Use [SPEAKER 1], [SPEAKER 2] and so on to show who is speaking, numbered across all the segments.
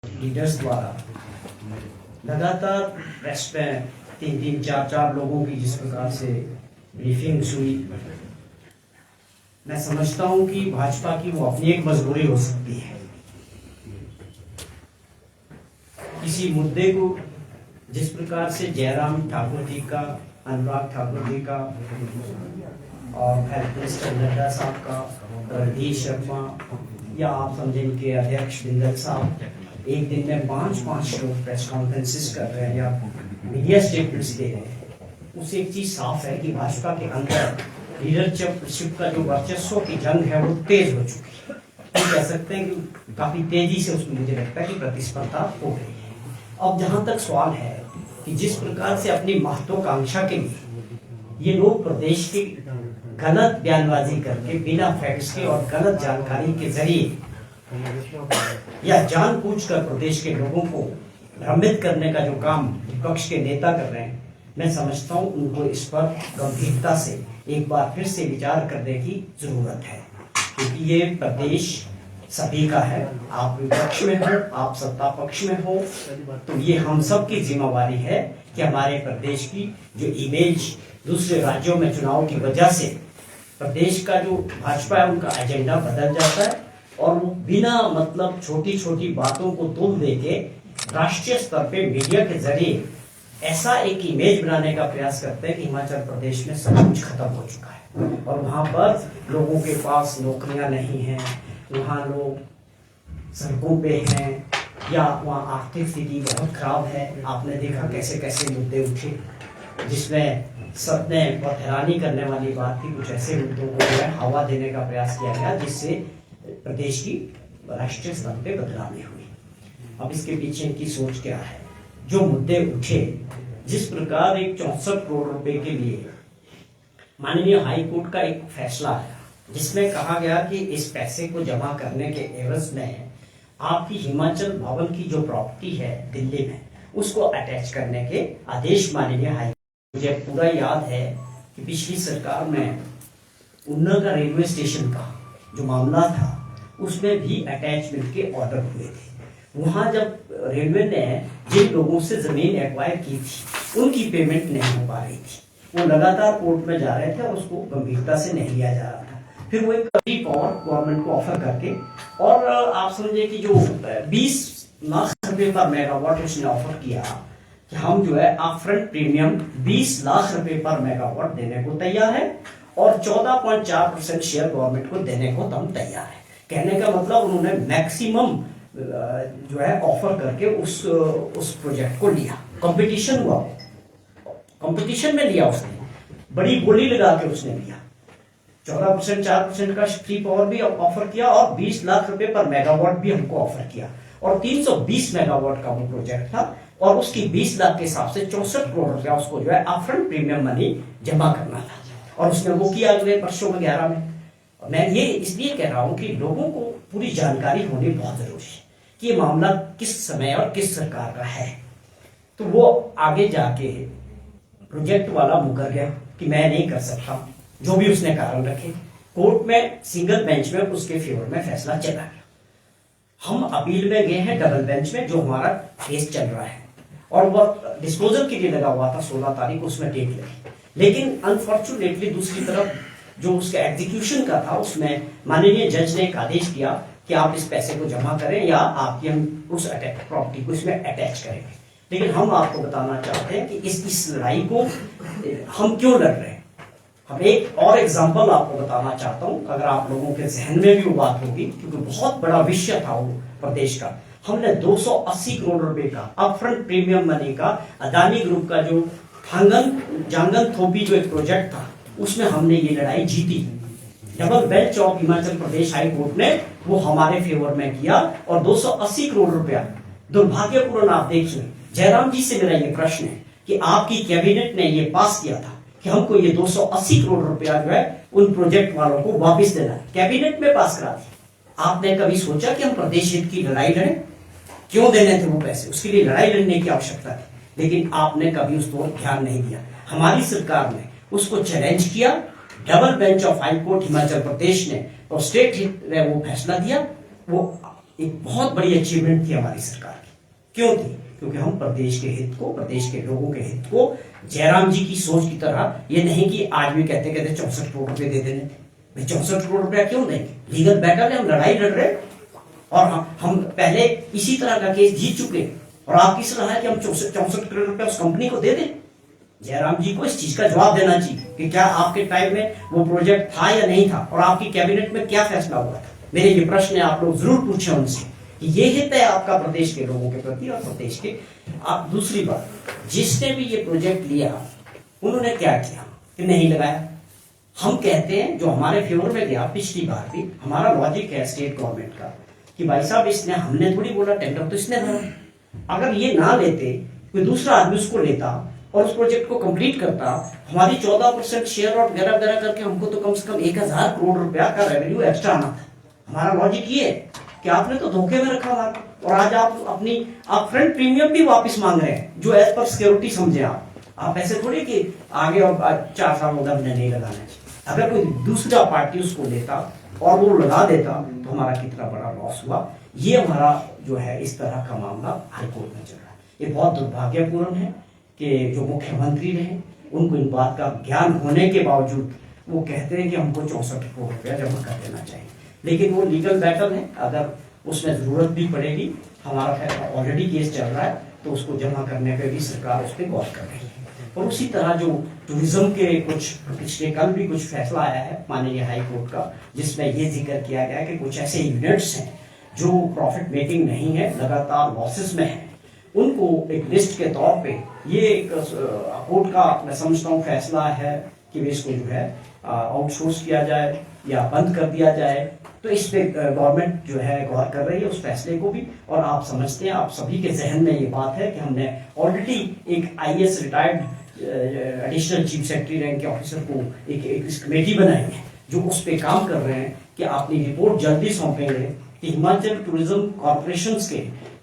[SPEAKER 1] Leaders द्वारा लगातार press में 3-3, 4-4 लोगों की जिस प्रकार से ब्रीफिंग हुई, मैं समझता हूं कि भाजपा की वो अपनी एक मजबूरी हो सकती है। किसी मुद्दे को जिस प्रकार से जयराम ठाकुर जी का, अनुराग ठाकुर जी का और हेल्थ मिनिस्टर नड्डा साहब का, रणधीर शर्मा या आप समझें के अध्यक्ष बिंदल साहब एक दिन में 5-5 लोग प्रेस कॉन्फ्रेंसेस कर रहे हैं या मीडिया स्टेटमेंट्स दे रहे हैं, उससे एक चीज साफ है कि भाजपा के अंदर लीडरशिप का जो वर्चस्व की जंग है वो तेज हो चुकी है। हम कह सकते हैं कि काफी तेजी से उसमें मुझे लगता है कि प्रतिस्पर्धा हो रही है। अब जहां तक सवाल है कि जिस प्रकार से अपनी महत्वाकांक्षा के लिए ये लोग प्रदेश की गलत बयानबाजी करके बिना फैक्ट्स के और गलत जानकारी के जरिए या जानबूझकर प्रदेश के लोगों को भ्रमित करने का जो काम विपक्ष के नेता कर रहे हैं, मैं समझता हूं उनको इस पर गंभीरता से एक बार फिर से विचार करने की जरूरत है, क्योंकि ये प्रदेश सभी का है। आप विपक्ष में हो, आप सत्ता पक्ष में हो, तो ये हम सब की जिम्मेवारी है कि हमारे प्रदेश की जो इमेज दूसरे राज्यों में चुनाव की वजह से प्रदेश का जो भाजपा है उनका एजेंडा बदल जाता है और वो बिना मतलब छोटी छोटी बातों को तोल देके राष्ट्रीय स्तर पे मीडिया के जरिए ऐसा एक इमेज बनाने का प्रयास करते हैं कि हिमाचल प्रदेश में सब कुछ खत्म हो चुका है और वहां पर लोगों के पास नौकरियां नहीं हैं, वहां लोग सड़कों पे हैं या वहाँ आर्थिक स्थिति बहुत खराब है। आपने देखा कैसे कैसे मुद्दे उठे जिसमें सबने बहुत हैरानी करने वाली बात थी, कुछ ऐसे मुद्दों को जो है हवा देने का प्रयास किया गया जिससे प्रदेश की राष्ट्रीय स्तर पे बदलाव हुई। अब इसके पीछे की सोच क्या है? जो मुद्दे उठे, जिस प्रकार एक 64 करोड़ रुपए के लिए माननीय हाई कोर्ट का एक फैसला आया जिसमें कहा गया कि इस पैसे को जमा करने के एवज में आपकी हिमाचल भवन की जो प्रॉपर्टी है दिल्ली में उसको अटैच करने के आदेश माननीय हाई कोर्ट। मुझे पूरा याद है कि पिछली सरकार में उन्ना का रेलवे स्टेशन का जो मामला था उसमें भी अटैचमेंट के ऑर्डर हुए थे। वहां जब रेलवे ने जिन लोगों से जमीन एक्वायर की थी उनकी पेमेंट नहीं हो पा रही थी, वो लगातार कोर्ट में जा रहे थे और उसको गंभीरता से नहीं लिया जा रहा था। फिर वो एक करीब और गवर्नमेंट को ऑफर करके और आप समझे कि जो 20 लाख रुपए पर मेगावाट उसने ऑफर किया कि हम जो है अपफ्रंट प्रीमियम 20 लाख रुपए पर मेगावाट देने को तैयार है और 14.4% शेयर गवर्नमेंट को देने को हम तैयार है। कहने का मतलब उन्होंने मैक्सिमम जो है ऑफर करके उस प्रोजेक्ट को लिया। कंपटीशन हुआ, कंपटीशन में लिया उसने, बड़ी बोली लगा के उसने लिया। 14% 4% का फ्री पावर भी ऑफर किया और 20 लाख रुपए पर मेगावाट भी हमको ऑफर किया और 320 मेगावाट का वो प्रोजेक्ट था और उसकी 20 लाख के हिसाब से 64 करोड़ रुपया उसको जो है अपफ्रंट प्रीमियम मनी जमा करना था और उसने वो किया अगले वर्षों में 11 में। मैं ये इसलिए कह रहा हूं कि लोगों को पूरी जानकारी होनी बहुत जरूरी है कि ये मामला किस समय और किस सरकार का है। तो वो आगे जाके प्रोजेक्ट वाला मुकर गया कि मैं नहीं कर सकता, जो भी उसने कारण रखे। कोर्ट में सिंगल बेंच में उसके फेवर में फैसला चला गया। हम अपील में गए हैं डबल बेंच में, जो हमारा केस चल रहा है और वह डिस्पोजल के लिए लगा हुआ था 16 तारीख, उसमें डेट लगी। लेकिन अनफॉर्चुनेटली दूसरी तरफ जो उसका एग्जीक्यूशन का था उसमें माननीय जज ने एक आदेश दिया कि आप इस पैसे को जमा करें या आपकी हम उस प्रॉपर्टी को इसमें अटैच करेंगे। लेकिन हम आपको बताना चाहते हैं कि इस लड़ाई को हम क्यों लड़ रहे हैं। हम एक और एग्जांपल आपको बताना चाहता हूं, अगर आप लोगों के जहन में भी वो बात होगी, क्योंकि बहुत बड़ा विषय था वो प्रदेश का। हमने 280 करोड़ रुपए का अपफ्रंट प्रीमियम मनी का अदानी ग्रुप का जो जांगन थोपी जो एक प्रोजेक्ट था उसमें हमने ये लड़ाई जीती। Double bench of Himachal Pradesh high court ने वो हमारे फेवर में किया और 280 करोड़ रुपया। दुर्भाग्यपूर्ण आप देखिए, जयराम जी से मेरा ये प्रश्न है कि आपकी कैबिनेट ने ये पास किया था कि हमको ये 280 करोड़ रुपया जो है उन प्रोजेक्ट वालों को वापस देना है, कैबिनेट में पास करा दिया। आपने कभी सोचा कि हम प्रदेश हित की लड़ाई लड़ें? क्यों देने थे वो पैसे? उसके लिए लड़ाई लड़ने की आवश्यकता थी, लेकिन आपने कभी उस पर ध्यान नहीं दिया। हमारी सरकार ने उसको चैलेंज किया, double bench of high court Himachal Pradesh ने और स्टेट हित ने वो फैसला दिया, वो एक बहुत बड़ी अचीवमेंट थी हमारी सरकार की। क्यों थी? क्योंकि हम प्रदेश के हित को, प्रदेश के लोगों के हित को जयराम जी की सोच की तरह, ये नहीं कि आज भी कहते 64 करोड़ रुपए दे देने। भाई 64 करोड़ रुपया क्यों देंगे? लीगल बैकअप है, हम लड़ाई लड़ रहे और हम पहले इसी तरह का केस जीत चुके और आपकी सलाह है कि हम 64 करोड़ रुपया उस कंपनी को दे दें। जयराम जी को इस चीज का जवाब देना चाहिए कि क्या आपके टाइम में वो प्रोजेक्ट था या नहीं था और आपकी कैबिनेट में क्या फैसला हुआ था। मेरे ये प्रश्न है, आप लोग जरूर पूछें उनसे कि ये हित है आपका प्रदेश के लोगों के प्रति और प्रदेश के। आप दूसरी बात, जिसने भी ये प्रोजेक्ट लिया उन्होंने क्या किया कि नहीं लगाया। हम कहते हैं जो हमारे फेवर में गया पिछली बार भी, हमारा लॉजिक है स्टेट गवर्नमेंट का कि भाई साहब इसने, हमने थोड़ी बोला टेंडर तो इसने भरा। अगर ये ना लेते, कोई दूसरा आदमी उसको लेता और उस प्रोजेक्ट को कंप्लीट करता, हमारी 14% शेयर और वगैरह वगैरह करके हमको तो कम से कम 1000 करोड़ रुपया का रेवेन्यू एक्स्ट्रा आना था। हमारा लॉजिक ये है कि आपने तो धोखे में रखा था और आज आप फ्रंट प्रीमियम भी वापस मांग रहे हैं जो एज पर सिक्योरिटी समझे। आप ऐसे थोड़ी कि आगे और 4 साल होगा हमने नहीं लगाना है। अगर कोई दूसरा पार्टी उसको लेता और वो लगा देता तो हमारा कितना बड़ा लॉस हुआ। ये हमारा जो है इस तरह का मामला हाईकोर्ट में चल रहा है। ये बहुत दुर्भाग्यपूर्ण है कि जो मुख्यमंत्री रहे उनको इन बात का ज्ञान होने के बावजूद वो कहते हैं कि हमको 64 करोड़ रुपया जमा कर देना चाहिए, लेकिन वो लीगल बैटल है। अगर उसमें जरूरत भी पड़ेगी, हमारा ऑलरेडी केस चल रहा है, तो उसको जमा करने पे भी सरकार उस पर गौर कर रही है। और उसी तरह जो टूरिज्म के कुछ पिछले कल भी कुछ फैसला आया है माननीय हाई कोर्ट का, जिसमें ये जिक्र किया गया कि कुछ ऐसे यूनिट्स हैं जो प्रॉफिट मेकिंग नहीं है, लगातार लॉसेस में है, उनको एक लिस्ट के तौर पे ये एक कोर्ट का मैं समझता हूँ फैसला है कि इसको जो है आउटसोर्स किया जाए या बंद कर दिया जाए। तो इस पे गवर्नमेंट जो है गौर कर रही है उस फैसले को भी। और आप समझते हैं, आप सभी के जहन में ये बात है कि हमने ऑलरेडी एक IAS retired additional chief secretary rank के ऑफिसर को एक कमेटी बनाई है जो उस पे काम कर रहे हैं कि अपनी रिपोर्ट जल्दी सौंपेंगे कि हिमाचल टूरिज्म कॉर्पोरेशन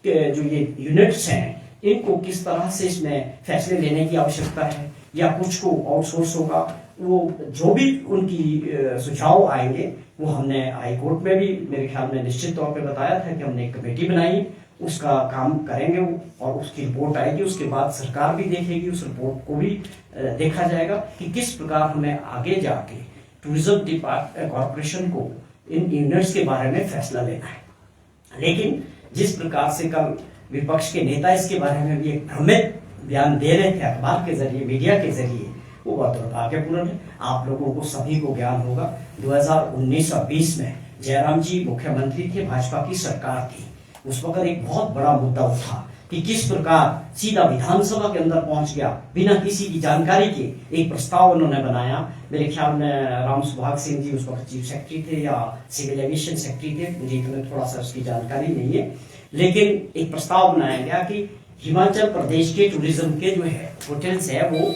[SPEAKER 1] के जो ये यूनिट्स हैं इनको किस तरह से इसमें फैसले लेने की आवश्यकता है या कुछ को आउटसोर्स होगा। वो जो भी उनकी सुझाव आएंगे वो हमने हाई कोर्ट में भी मेरे ख्याल में निश्चित तौर पे बताया था कि हमने एक कमेटी बनाई, उसका काम करेंगे और उसकी रिपोर्ट आएगी। उसके बाद सरकार भी देखेगी, उस रिपोर्ट को भी देखा जाएगा कि किस प्रकार हमें आगे जाके टूरिज्म कॉर्पोरेशन को इन यूनिट्स के बारे में फैसला लेना है। लेकिन जिस प्रकार से कल विपक्ष के नेता इसके बारे में भी एक भ्रमित बयान दे रहे थे अखबार के जरिए, मीडिया के जरिए, वो बहुत दुर्भाग्यपूर्ण है। आप लोगों को सभी को ज्ञान होगा 2019 और 20 में जयराम जी मुख्यमंत्री थे, भाजपा की सरकार थी। उस वक्त एक बहुत बड़ा मुद्दा उठा कि किस प्रकार सीधा विधानसभा के अंदर पहुंच गया बिना किसी की जानकारी के एक प्रस्ताव उन्होंने बनाया। मेरे ख्याल में राम सुभाग सिंह जी उस वक्त चीफ सेक्रेटरी थे या सिविल एविएशन सेक्रेटरी थे, मुझे इतना थोड़ा सा उसकी जानकारी नहीं है, लेकिन एक प्रस्ताव बनाया गया कि हिमाचल प्रदेश के टूरिज्म के जो है होटल्स है वो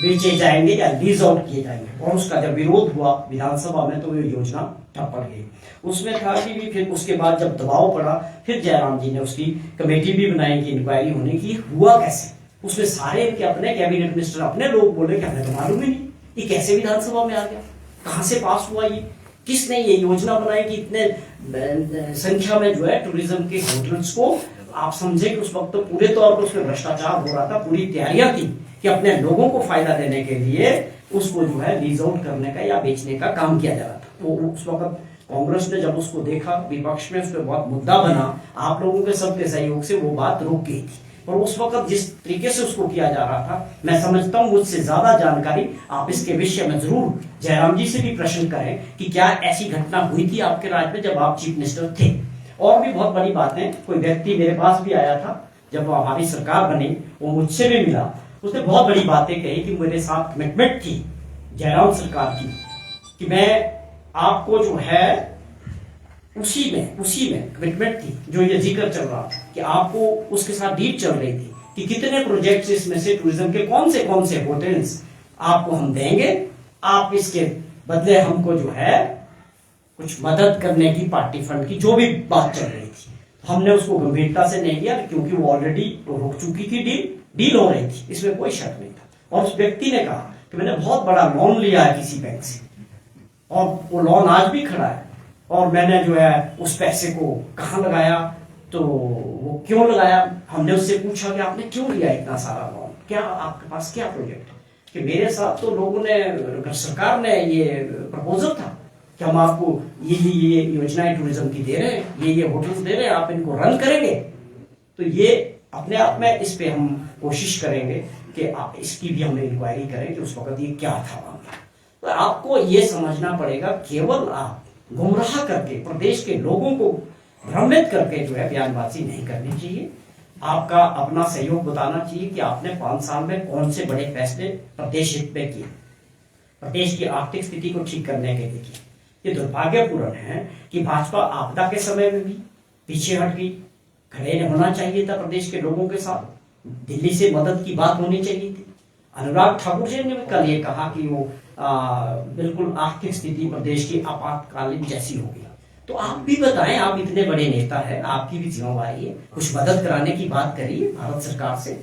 [SPEAKER 1] बेचे जाएंगे या लीज आउट किए जाएंगे। और उसका जब विरोध हुआ विधानसभा में तो ये योजना ठप पड़ गई। उसमें था कि फिर उसके बाद जब दबाव पड़ा फिर जयराम जी ने उसकी कमेटी भी बनाई कि इंक्वायरी होने की, हुआ कैसे। उसमें सारे के अपने कैबिनेट मिनिस्टर अपने लोग बोले कि हमें तो मालूम ही नहीं ये कैसे विधानसभा में आ गया, कहां से पास हुआ, ये किसने ये योजना बनाई कि इतने संख्या में जो है टूरिज्म के होटल्स को। आप समझे कि उस वक्त तो पूरे तौर पर उसमें भ्रष्टाचार हो रहा था, पूरी तैयारियां थी कि अपने लोगों को फायदा देने के लिए उसको जो है लीज आउट करने का या बेचने का काम किया जा रहा था। वो उस वक्त कांग्रेस ने जब उसको देखा, विपक्ष में उस पर बहुत मुद्दा बना, आप लोगों के सबके सहयोग से वो बात रुक गई थी। और उस वक्त जिस तरीके से उसको किया जा रहा था, मैं समझता हूं मुझसे ज्यादा जानकारी आप इसके विषय में जरूर जयराम जी से भी प्रश्न करें कि क्या ऐसी घटना हुई थी आपके राज्य में जब आप चीफ मिनिस्टर थे। और भी बहुत बड़ी बातें, कोई व्यक्ति मेरे पास भी आया था जब हमारी सरकार बनी, वो मुझसे भी मिला, उसने बहुत बड़ी बातें कही कि मेरे साथ कमिटमेंट थी जयराम सरकार की कि मैं आपको जो है उसी में कमिटमेंट थी जो ये जिक्र चल रहा था कि आपको उसके साथ डील चल रही थी कि कितने प्रोजेक्ट्स इसमें से टूरिज्म के कौन से होटल्स आपको हम देंगे, आप इसके बदले हमको जो है कुछ मदद करने की पार्टी फंड की जो भी बात चल रही थी। हमने उसको गंभीरता से नहीं लिया क्योंकि वो ऑलरेडी रुक चुकी थी, डील हो रही थी, इसमें कोई शक नहीं था। और उस व्यक्ति ने कहा कि मैंने बहुत बड़ा लोन लिया है किसी बैंक से और वो लोन आज भी खड़ा है और मैंने जो है उस पैसे को कहाँ लगाया, तो वो क्यों लगाया, हमने उससे पूछा कि आपने क्यों लिया इतना सारा लोन, क्या आपके पास क्या प्रोजेक्ट है, कि मेरे साथ तो लोगों ने, सरकार ने ये प्रपोजल था कि हम आपको ये योजनाएं टूरिज्म की दे रहे हैं, ये होटल्स दे रहे हैं, आप इनको रन करेंगे। तो ये अपने आप में इस पे हम कोशिश करेंगे कि आप इसकी भी हम इंक्वायरी करें कि उस वक्त ये क्या था मामला। तो आपको ये समझना पड़ेगा, केवल आप गुमराह करके प्रदेश के लोगों को भ्रमित करके जो है बयानबाजी नहीं करनी चाहिए। आपका अपना सहयोग बताना चाहिए कि आपने 5 साल में कौन से बड़े फैसले प्रदेश हित में किए, प्रदेश की आर्थिक स्थिति को ठीक करने के लिए किए। ये दुर्भाग्यपूर्ण है कि भाजपा आपदा के समय में भी पीछे हट गई। खड़े होना चाहिए था प्रदेश के लोगों के साथ, दिल्ली से मदद की बात होनी चाहिए थी। अनुराग ठाकुर जी ने कल ये कहा कि वो बिल्कुल आर्थिक स्थिति प्रदेश की आपातकालीन जैसी हो गई। तो आप भी बताएं, आप इतने बड़े नेता हैं, आपकी भी जिम्मेवारी है, कुछ मदद कराने की बात करिए भारत सरकार से।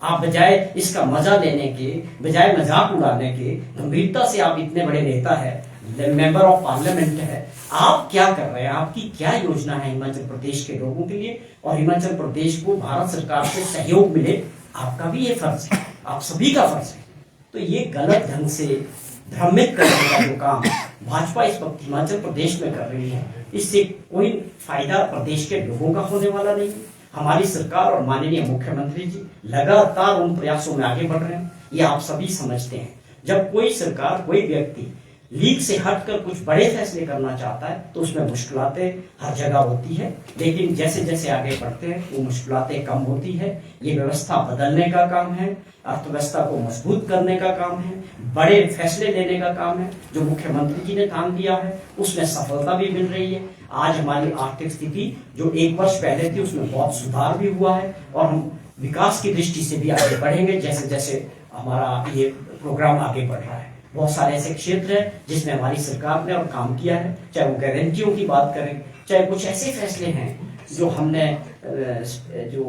[SPEAKER 1] आप बजाय इसका मजा लेने के, बजाय मजाक उड़ाने के, गंभीरता से आप इतने बड़े नेता है, मेंबर ऑफ पार्लियामेंट है, आप क्या कर रहे हैं, आपकी क्या योजना है हिमाचल प्रदेश के लोगों के लिए, और हिमाचल प्रदेश को भारत सरकार से सहयोग मिले, आपका भी ये फर्ज है, आप सभी का फर्ज है। तो ये गलत ढंग से भ्रमित करने का जो काम भाजपा इस वक्त हिमाचल प्रदेश में कर रही है, इससे कोई फायदा प्रदेश के लोगों का होने वाला नहीं है। हमारी सरकार और माननीय मुख्यमंत्री जी लगातार उन प्रयासों में आगे बढ़ रहे हैं, ये आप सभी समझते हैं। जब कोई सरकार, कोई व्यक्ति लीग से हटकर कुछ बड़े फैसले करना चाहता है तो उसमें मुश्किलातें हर जगह होती है, लेकिन जैसे जैसे आगे बढ़ते हैं वो मुश्किलातें कम होती है। ये व्यवस्था बदलने का काम है, अर्थव्यवस्था को मजबूत करने का काम है, बड़े फैसले लेने का काम है। जो मुख्यमंत्री जी ने काम दिया है उसमें सफलता भी मिल रही है। आज हमारी आर्थिक स्थिति जो 1 वर्ष पहले थी उसमें बहुत सुधार भी हुआ है, और हम विकास की दृष्टि से भी आगे बढ़ेंगे जैसे जैसे हमारा ये प्रोग्राम आगे बढ़ रहा है। बहुत सारे ऐसे क्षेत्र हैं जिसमें हमारी सरकार ने और काम किया है, चाहे वो गारंटियों की बात करें, चाहे कुछ ऐसे फैसले हैं जो हमने जो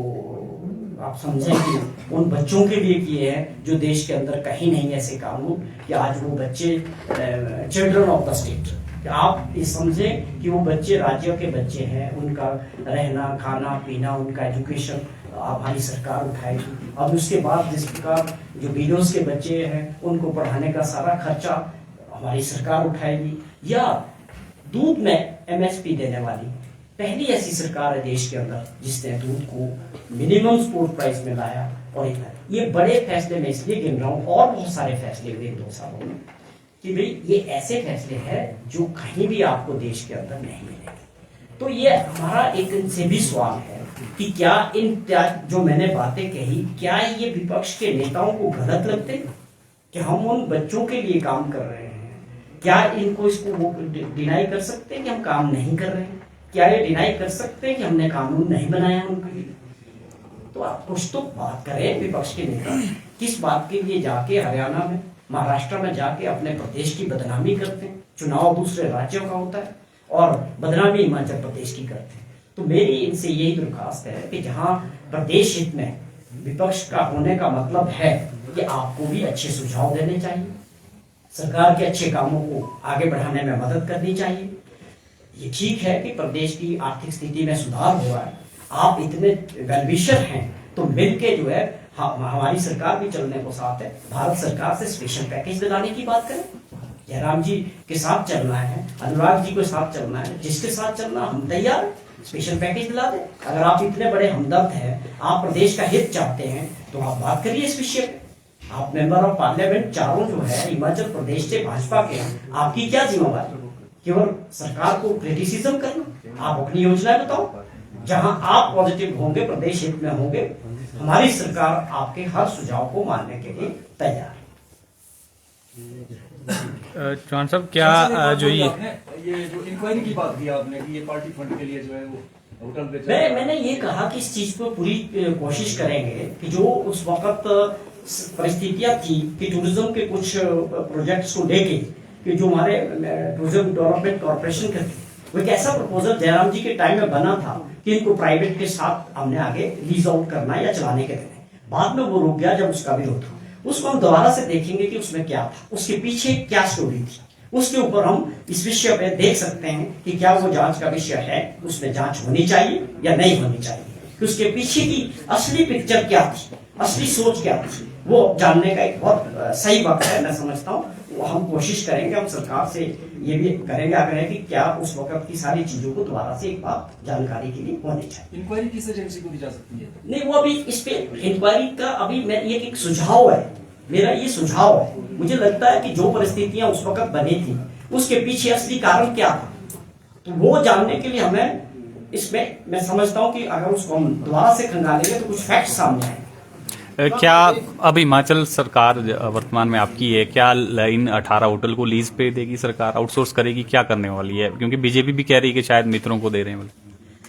[SPEAKER 1] आप समझें कि उन बच्चों के लिए किए हैं जो देश के अंदर कहीं नहीं ऐसे कानून कि आज वो बच्चे चिल्ड्रन ऑफ द स्टेट, आप ये समझें कि वो बच्चे राज्यों के बच्चे हैं, उनका रहना खाना पीना, उनका एजुकेशन हमारी सरकार उठाएगी। अब उसके बाद जिस प्रकार जो विडोज के बच्चे हैं उनको पढ़ाने का सारा खर्चा हमारी सरकार उठाएगी। या दूध में MSP देने वाली पहली ऐसी सरकार है देश के अंदर जिसने दूध को मिनिमम सपोर्ट प्राइस में लाया। और ये बड़े फैसले में इसलिए गिन रहा हूँ, और बहुत सारे फैसले हुए 2 सालों में, कि भाई ये ऐसे फैसले हैं जो कहीं भी आपको देश के अंदर नहीं मिलेंगे। तो ये हमारा एक इनसे भी सवाल है कि क्या इन जो मैंने बातें कही, क्या ये विपक्ष के नेताओं को गलत लगते कि हम उन बच्चों के लिए काम कर रहे हैं? क्या इनको इसको वो डिनाई कर सकते हैं कि हम काम नहीं कर रहे हैं? क्या ये डिनाई कर सकते हैं कि हमने कानून नहीं बनाया उनके लिए? तो आप कुछ तो बात करें विपक्ष के नेता, किस बात के लिए जाके हरियाणा में, महाराष्ट्र में जाके अपने प्रदेश की बदनामी करते हैं? चुनाव दूसरे राज्यों का होता है और बदनामी हिमाचल प्रदेश की करते हैं। तो मेरी इनसे यही दरखास्त है कि जहां प्रदेश हित में विपक्ष का होने का मतलब है कि आपको भी अच्छे सुझाव देने चाहिए, सरकार के अच्छे कामों को आगे बढ़ाने में मदद करनी चाहिए। ये ठीक है कि प्रदेश की आर्थिक स्थिति में सुधार हुआ है, आप इतने वेलविशर हैं, तो मिलके जो है हमारी सरकार भी चलने को साथ है, भारत सरकार से स्पेशल पैकेज दिलाने की बात करें। जयराम जी के साथ चलना है, अनुराग जी के साथ चलना है, जिसके साथ चलना हम तैयार हैं, स्पेशल पैकेज दिला दें। अगर आप इतने बड़े हमदर्द हैं, आप प्रदेश का हित चाहते हैं, तो आप बात करिए इस विषय पे। आप मेंबर ऑफ पार्लियामेंट चारों जो है हिमाचल प्रदेश से भाजपा के हैं, आपकी क्या जिम्मेवारी? केवल सरकार को क्रिटिसिज्म करना? आप अपनी योजनाएं बताओ, जहां आप पॉजिटिव होंगे, प्रदेश हित में होंगे, हमारी सरकार आपके हर सुझाव को मानने के लिए तैयार है।
[SPEAKER 2] चौहान साहब, क्या जो ये
[SPEAKER 3] जो इंक्वायरी की बात की आपने कि ये पार्टी फंड के लिए जो है वो होटल बेचा,
[SPEAKER 1] मैंने ये कहा कि इस चीज को पूरी कोशिश करेंगे कि जो उस वक्त परिस्थितियां थी कि टूरिज्म के कुछ प्रोजेक्ट्स को लेके कि जो हमारे टूरिज्म डेवलपमेंट कॉर्पोरेशन के थे, वो एक ऐसा प्रपोजल जयराम जी के टाइम में बना था कि इनको प्राइवेट के साथ हमने आगे लीज आउट करना या चलाने के देने। बाद में वो रुक गया जब उसका विरोध हुआ। उसको हम दोबारा से देखेंगे कि उसमें क्या था, उसके पीछे क्या स्टोरी थी, उसके ऊपर हम इस विषय पे देख सकते हैं कि क्या वो जांच का विषय है, उसमें जांच होनी चाहिए या नहीं होनी चाहिए, कि उसके पीछे की असली पिक्चर क्या थी, असली सोच क्या थी, वो जानने का एक बहुत सही वक्त है। मैं समझता हूँ वो हम कोशिश करेंगे, हम सरकार से ये भी करेंगे आग्रह कि क्या उस वक्त की सारी चीजों को दोबारा से एक बार जानकारी के लिए होनी चाहिए।
[SPEAKER 3] इंक्वायरी किस एजेंसी को दी जा सकती है?
[SPEAKER 1] नहीं, वो अभी इस पे इंक्वायरी का अभी मैं ये एक सुझाव है, मेरा ये सुझाव है। मुझे लगता है कि जो परिस्थितियां उस वक्त बनी थी उसके पीछे असली कारण क्या था, तो वो जानने के लिए हमें इसमें मैं समझता हूं कि अगर उसको हम दोबारा से खंगालेंगे तो कुछ फैक्ट सामने आएंगे।
[SPEAKER 2] क्या अब हिमाचल सरकार वर्तमान में आपकी है, क्या इन 18 होटल को लीज पे देगी सरकार, आउटसोर्स करेगी, क्या करने वाली है? क्योंकि बीजेपी भी कह रही है कि शायद मित्रों को दे रहे हैं।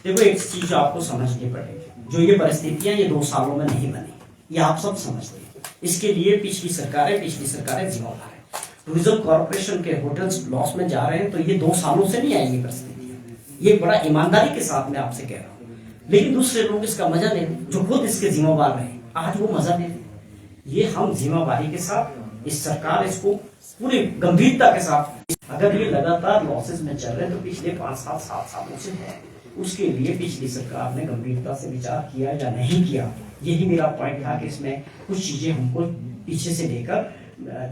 [SPEAKER 1] देखो, एक चीज आपको समझनी पड़ेगी, जो ये परिस्थितियां ये 2 सालों में नहीं बनी, ये आप सब समझते हैं। इसके लिए पिछली सरकारें जिम्मेदार है। टूरिज्म कॉर्पोरेशन के होटल्स लॉस में जा रहे हैं, तो ये 2 सालों से नहीं आएंगी परिस्थितियां। ये बड़ा ईमानदारी के साथ मैं आपसे कह रहा हूँ, लेकिन दूसरे लोग इसका मजा ले, जो खुद इसके जिम्मेवार रहे, आज वो मजा ले। ये हम जिम्मेवारी के साथ, इस सरकार इसको पूरी गंभीरता के साथ, अगर ये लगातार लॉसेस में चल रहे हैं तो पिछले 5-7 सालों से है, उसके लिए पिछली सरकार ने गंभीरता से विचार किया या नहीं किया, यही मेरा पॉइंट था कि इसमें कुछ चीजें हमको पीछे से लेकर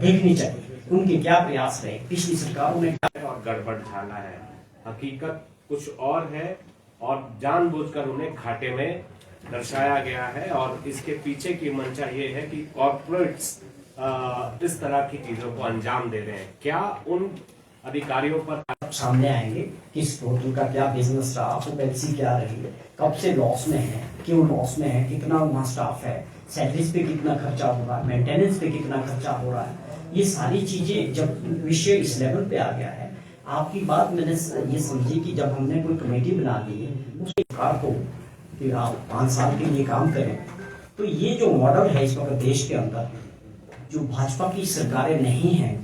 [SPEAKER 1] देखनी चाहिए, उनके क्या प्रयास रहे, पिछली सरकारों ने
[SPEAKER 4] और गड़बड़ झाला है। हकीकत कुछ और है और जानबूझकर उन्हें घाटे में दर्शाया गया है, और इसके पीछे की मंशा ये है कि कॉर्पोरेट्स इस तरह की चीजों को अंजाम दे रहे हैं। क्या उन अधिकारियों पर
[SPEAKER 1] सामने आएंगे कि इस होटल का क्या बिजनेस रहा, ऑक्यूपेंसी क्या रही है, कब से लॉस में है, क्यों लॉस में है, कितना वहाँ स्टाफ है, सैलरीज पे कितना खर्चा हो रहा है, मेंटेनेंस पे कितना खर्चा हो रहा है। ये सारी चीजें जब विषय इस लेवल पे आ गया है, आपकी बात मैंने ये समझी कि जब हमने कोई कमेटी बना दी उस सरकार को कि आप 5 साल के लिए काम करें, तो ये जो मॉडल है इस वक्त देश के अंदर, जो भाजपा की सरकारें नहीं हैं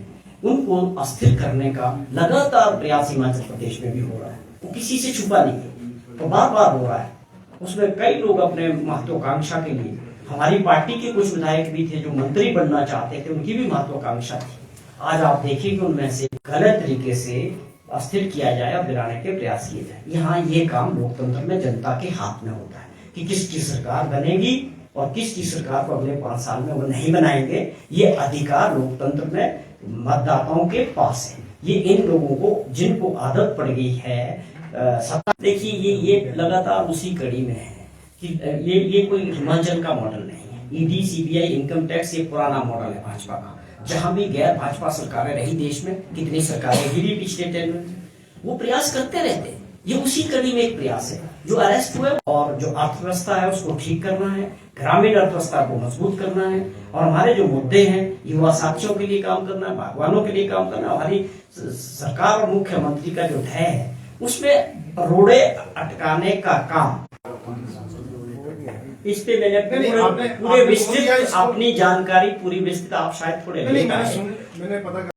[SPEAKER 1] उनको अस्थिर करने का लगातार प्रयास हिमाचल प्रदेश में भी हो रहा है। वो किसी से छुपा नहीं है, तो बार बार हो रहा है। उसमें कई लोग अपने महत्वाकांक्षा के लिए, हमारी पार्टी के कुछ विधायक भी थे जो मंत्री बनना चाहते थे, उनकी भी महत्वाकांक्षा थी। आज आप देखिए कि उनमें से गलत तरीके से अस्थिर किया जाए और गिराने के प्रयास किए जाए। यहाँ ये काम लोकतंत्र में जनता के हाथ में होता है कि किसकी सरकार बनेगी और किसकी सरकार को अगले 5 साल में वो नहीं बनाएंगे। ये अधिकार लोकतंत्र में मतदाताओं के पास है। ये इन लोगों को जिनको आदत पड़ गई है सत्ता, देखिए ये लगातार उसी कड़ी में है कि ये कोई हिमाचल का मॉडल नहीं है। ईडी, सीबीआई, इनकम टैक्स ये पुराना मॉडल है भाजपा का। जहां भी गैर भाजपा सरकारें रही देश में, कितनी सरकारें गिरी पिछले 10 में, वो प्रयास करते रहते हैं। ये उसी कड़ी में एक प्रयास है जो अरेस्ट हुए, और जो अर्थव्यवस्था है उसको ठीक करना है, ग्रामीण अर्थव्यवस्था को मजबूत करना है, और हमारे जो मुद्दे हैं युवा साथियों के लिए काम करना है, बागवानों के लिए काम करना है। हमारी सरकार और मुख्यमंत्री का जो ध्येय है उसमें रोड़े अटकाने का काम, इस पे मैंने पूरे विस्तृत अपनी जानकारी पूरी विस्तृत, आप शायद थोड़े
[SPEAKER 5] मैंने पता